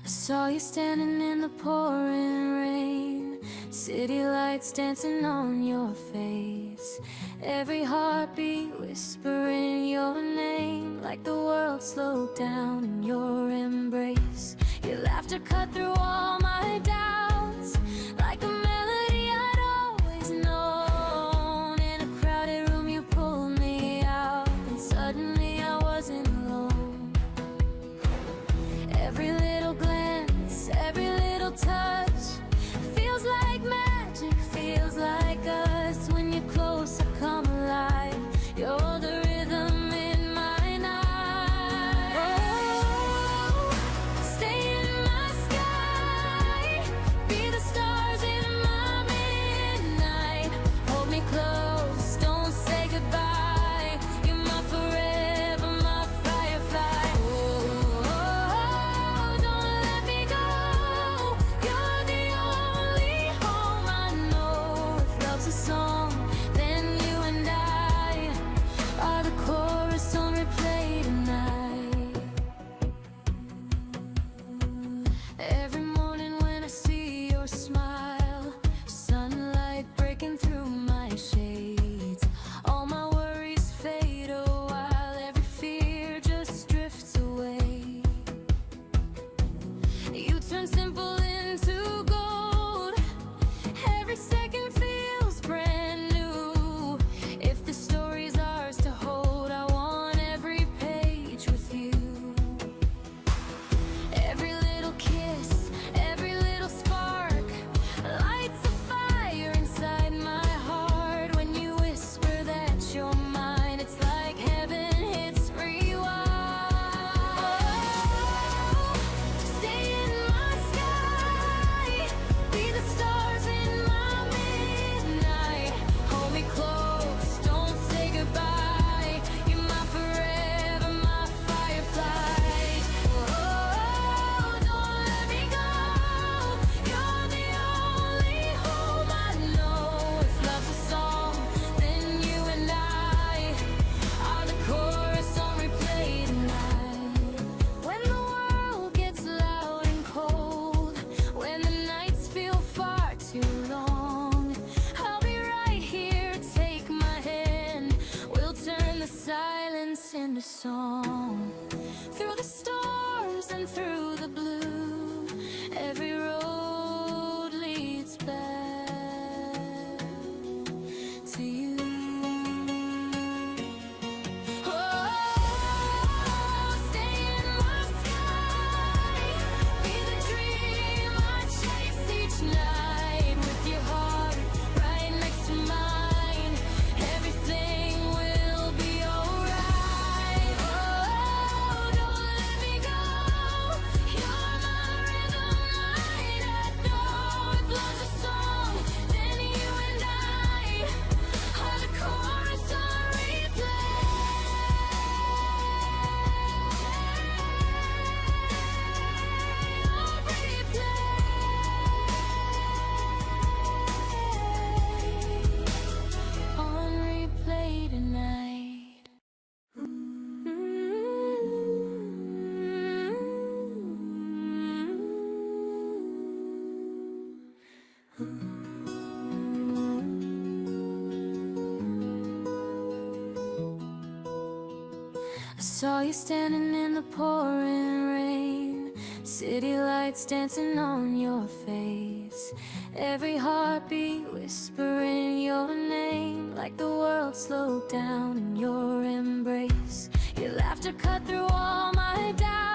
I saw you standing in the pouring rain, city lights dancing on your face, every heartbeat whispering your name, like the world slowed down in your embrace. Your laughter cut through all my doubts, like a melody I'd always known. In a crowded room you pulled me out, and suddenly I wasn't alone. Every little glance, every little touch feels like magic, feels like us. When you're close I come alive, you're the rhythm in my night. Oh, stay in my sky, be the stars in my midnight. Hold me close, don't say goodbye, you're my forever, my firefly. Oh, don't let me go, you're the only home I know. If love's a song, then you and I are the chorus on replay tonight. Every morning when I see your smile, sunlight breaking through my shades, all my worries fade a while, every fear just drifts away. You turn simple into gold, every second feels brand new. If the story's ours to hold, I want every page with you. Every little kiss, every little spark lights a fire inside my heart. When you whisper that you're mine, it's like heaven hits rewind. Oh, stay in my sky, be the stars in my midnight. Hold me close, don't say goodbye, you're my forever, my firefly. Oh, don't let me go, you're the only home I know. If love's a song, then you and I are the chorus on replay tonight. When the world gets loud and cold, when the nights feel far too long, I'll be right here, take my hand, we'll turn the silence into song. Through the storms and through the blue, every road leads back to you. Oh, stay in my sky, be the dream I chase each night. With your heart right next to mine, everything will be alright. Oh, don't let me go, you're my rhythm night and day. If love's a song, then you and I are the chorus on replay. On replay tonight. I saw you standing in the pouring rain, city lights dancing on your face, every heartbeat whispering your name, like the world slowed down in your embrace. Your laughter cut through all my doubts,